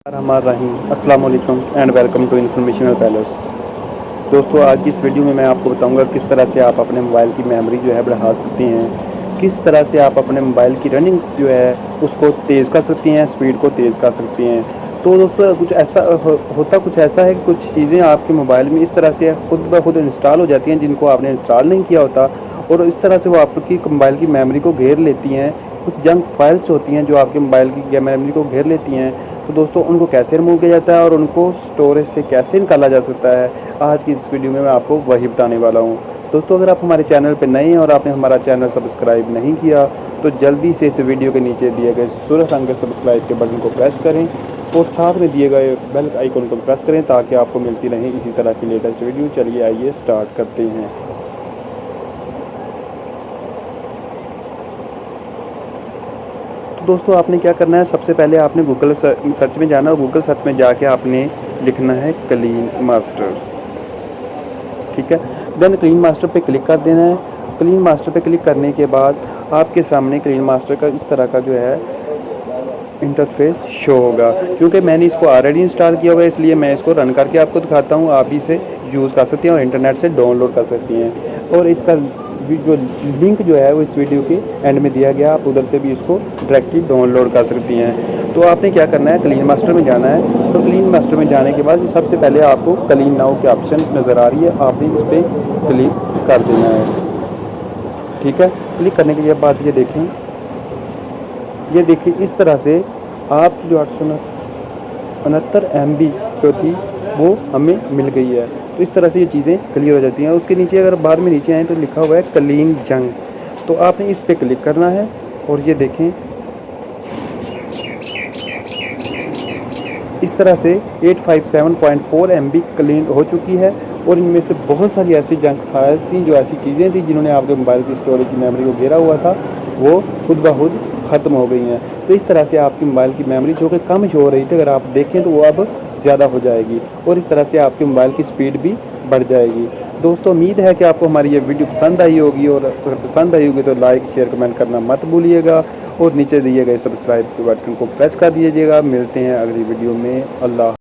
अस्सलाम वालेकुम and welcome to informational palace. दोस्तों, आज की इस वीडियो में मैं आपको बताऊंगा किस तरह से आप अपने मोबाइल की मेमोरी जो है बढ़ा सकते हैं, किस तरह से आप अपने मोबाइल की रनिंग जो है उसको तेज़ कर सकती हैं, स्पीड को तेज़ कर सकती हैं। तो दोस्तों, कुछ ऐसा होता कुछ ऐसा है कि कुछ चीज़ें आपके मोबाइल में इस तरह से खुद ब खुद इंस्टॉल हो जाती हैं जिनको आपने इंस्टॉल नहीं किया होता, और इस तरह से वो आपकी मोबाइल की मेमोरी को घेर लेती हैं। कुछ जंक फाइल्स होती हैं जो आपके मोबाइल की मेमोरी को घेर लेती हैं। तो दोस्तों, उनको कैसे रिमूव किया जाता है और उनको स्टोरेज से कैसे निकाला जा सकता है, आज की इस वीडियो में मैं आपको वही बताने वाला हूँ। दोस्तों, अगर आप हमारे चैनल पर नए हैं और आपने हमारा चैनल सब्सक्राइब नहीं किया तो जल्दी से इस वीडियो के नीचे दिए गए सुर्ख रंग के सब्सक्राइब के बटन को प्रेस करें और साथ में दिए गए बेल आइकन को प्रेस करें ताकि आपको मिलती रहे इसी तरह की लेटेस्ट वीडियो। चलिए आइए स्टार्ट करते हैं। तो दोस्तों, आपने क्या करना है, सबसे पहले आपने गूगल सर्च में जाना और गूगल सर्च में जाके आपने लिखना है क्लीन मास्टर। ठीक है, देन क्लीन मास्टर पे क्लिक कर देना है। क्लीन मास्टर पे क्लिक करने के बाद आपके सामने क्लीन मास्टर का इस तरह का जो है इंटरफेस शो होगा। क्योंकि मैंने इसको ऑलरेडी इंस्टॉल किया हुआ है इसलिए मैं इसको रन करके आपको दिखाता हूँ। आप इसे यूज़ कर सकती हैं और इंटरनेट से डाउनलोड कर सकती हैं, और इसका जो लिंक जो है वो इस वीडियो के एंड में दिया गया, आप उधर से भी इसको डायरेक्टली डाउनलोड कर सकती हैं। तो आपने क्या करना है, क्लीन मास्टर में जाना है। तो क्लीन मास्टर में जाने के बाद सबसे पहले आपको क्लीन नाउ की ऑप्शन नज़र आ रही है, आपने इस पर क्लिक कर देना है। ठीक है, क्लिक करने के बाद ये देखें, ये देखिए इस तरह से आपकी जो 869 MB जो थी वो हमें मिल गई है। तो इस तरह से ये चीज़ें क्लियर हो जाती हैं। उसके नीचे अगर बाद में नीचे आएँ तो लिखा हुआ है क्लीन जंक, तो आपने इस पर क्लिक करना है और ये देखें इस तरह से 857.4 MB क्लीन हो चुकी है। और इनमें से बहुत सारी ऐसी जंक फाइल्स थी, जो ऐसी चीज़ें थी जिन्होंने आपके मोबाइल की स्टोरेज की मेमोरी को घेरा हुआ था, वो खुद ब खुद ख़त्म हो गई हैं। तो इस तरह से आपकी मोबाइल की मेमोरी जो कि कम शो हो रही थी, अगर आप देखें तो वो अब ज़्यादा हो जाएगी और इस तरह से आपके मोबाइल की स्पीड भी बढ़ जाएगी। दोस्तों, उम्मीद है कि आपको हमारी ये वीडियो पसंद आई होगी, और अगर पसंद आई होगी तो लाइक शेयर कमेंट करना मत भूलिएगा और नीचे दिए गए सब्सक्राइब के बटन को प्रेस कर दीजिएगा। मिलते हैं अगली वीडियो में। अल्लाह।